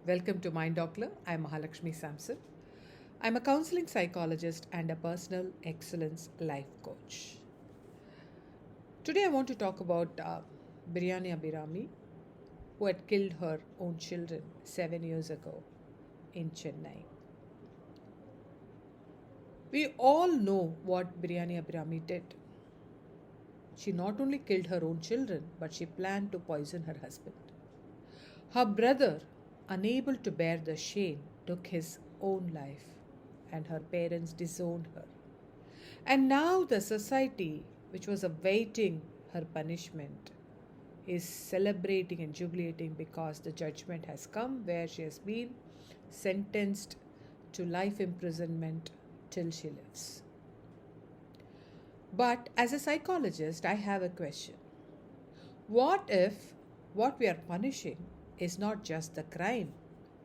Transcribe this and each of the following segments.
Welcome to Mind Doctor. I'm Mahalakshmi Samson. I'm a counseling psychologist and a personal excellence life coach. Today, I want to talk about Biryani Abirami, who had killed her own children 7 years ago in Chennai. We all know what Biryani Abirami did. She not only killed her own children, but she planned to poison her husband. Her brother, unable to bear the shame, took his own life, and her parents disowned her. And now the society, which was awaiting her punishment, is celebrating and jubilating because the judgment has come where she has been sentenced to life imprisonment till she lives. But as a psychologist, I have a question. What if what we are punishing is not just the crime,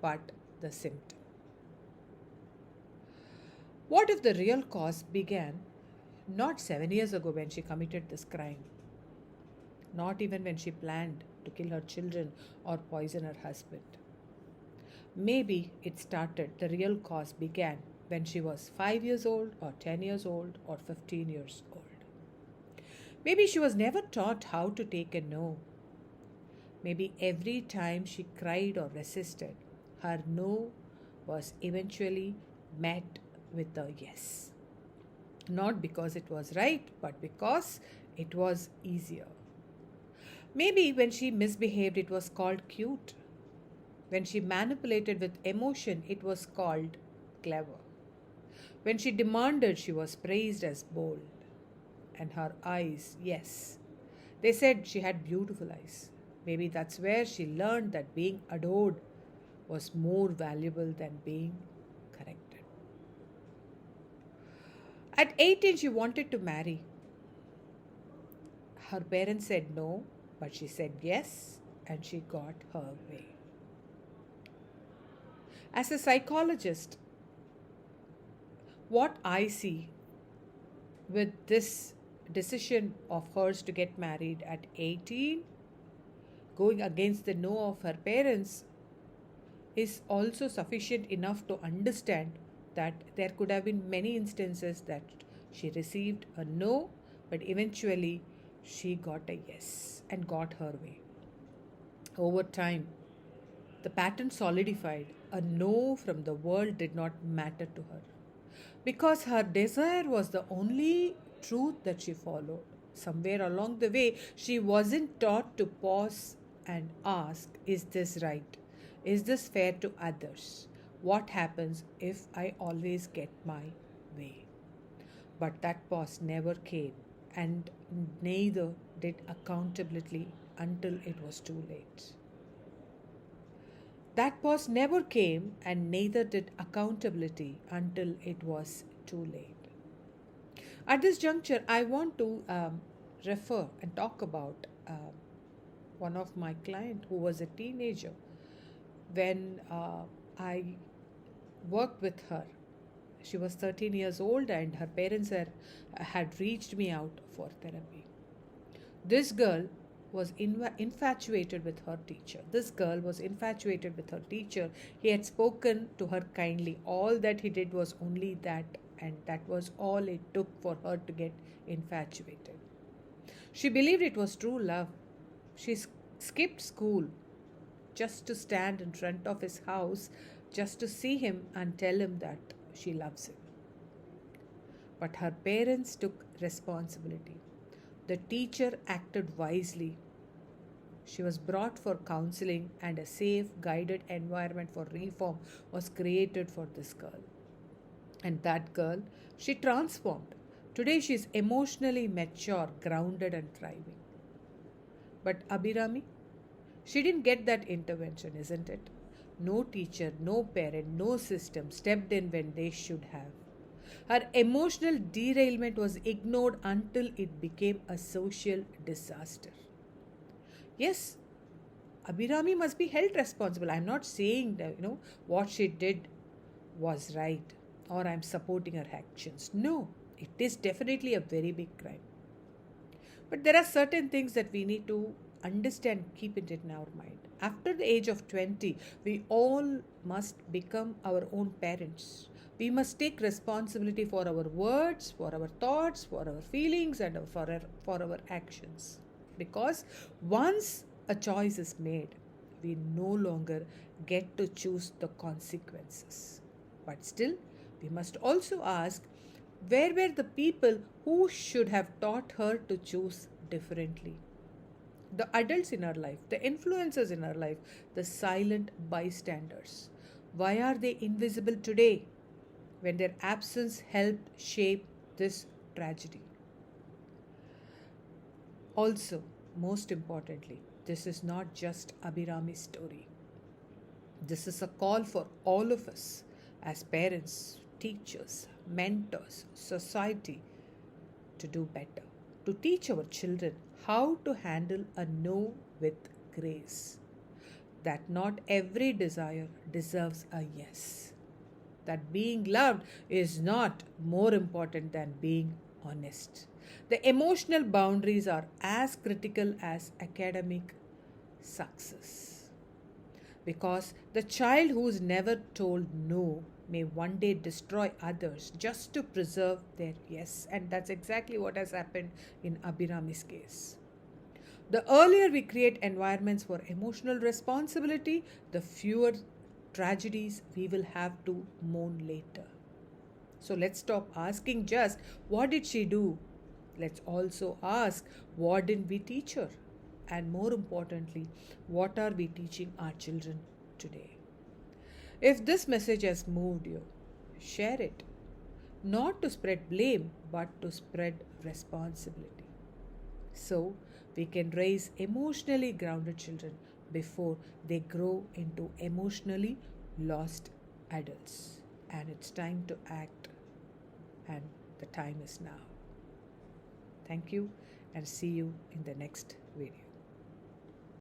but the symptom? What if the real cause began not 7 years ago when she committed this crime, not even when she planned to kill her children or poison her husband? Maybe it started, the real cause began when she was 5 years old, or 10 years old, or 15 years old. Maybe she was never taught how to take a no. Maybe every time she cried or resisted, her no was eventually met with a yes. Not because it was right, but because it was easier. Maybe when she misbehaved, it was called cute. When she manipulated with emotion, it was called clever. When she demanded, she was praised as bold. And her eyes, yes, they said she had beautiful eyes. Maybe that's where she learned that being adored was more valuable than being corrected. At 18, she wanted to marry. Her parents said no, but she said yes, and she got her way. As a psychologist, what I see with this decision of hers to get married at 18, going against the no of her parents, is also sufficient enough to understand that there could have been many instances that she received a no, but eventually she got a yes and got her way. Over time, the pattern solidified. A no from the world did not matter to her because her desire was the only truth that she followed. Somewhere along the way, she wasn't taught to pause and ask, is this right? Is this fair to others? What happens if I always get my way? But that pause never came, and neither did accountability until it was too late. That pause never came, and neither did accountability until it was too late. At this juncture, I want to refer and talk about one of my client who was a teenager when I worked with her. She was 13 years old, and her parents had reached me out for therapy. This girl was infatuated with her teacher. This girl was infatuated with her teacher. He had spoken to her kindly. All that he did was only that, and that was all it took for her to get infatuated. She believed it was true love. She skipped school just to stand in front of his house, just to see him and tell him that she loves him. But her parents took responsibility. The teacher acted wisely. She was brought for counseling, and a safe, guided environment for reform was created for this girl. And that girl, she transformed. Today she is emotionally mature, grounded, and thriving. But Abirami, she didn't get that intervention, isn't it? No teacher, no parent, no system stepped in when they should have. Her emotional derailment was ignored until it became a social disaster. Yes, Abirami must be held responsible. I'm not saying that what she did was right or I'm supporting her actions. No, it is definitely a very big crime. But there are certain things that we need to understand, keep it in our mind. After the age of 20, we all must become our own parents. We must take responsibility for our words, for our thoughts, for our feelings, and for our actions. Because once a choice is made, we no longer get to choose the consequences. But still, we must also ask, where were the people who should have taught her to choose differently? The adults in our life, the influencers in our life, the silent bystanders. Why are they invisible today when their absence helped shape this tragedy? Also, most importantly, this is not just Abhirami's story. This is a call for all of us as parents, teachers, mentors, society to do better, to teach our children how to handle a no with grace. That not every desire deserves a yes. That being loved is not more important than being honest. The emotional boundaries are as critical as academic success. Because the child who's never told no may one day destroy others just to preserve their yes. And that's exactly what has happened in Abhirami's case. The earlier we create environments for emotional responsibility, the fewer tragedies we will have to mourn later. So let's stop asking just what did she do? Let's also ask what did we teach her? And more importantly, what are we teaching our children today? If this message has moved you, share it. Not to spread blame, but to spread responsibility. So we can raise emotionally grounded children before they grow into emotionally lost adults. And it's time to act, and the time is now. Thank you, and see you in the next video.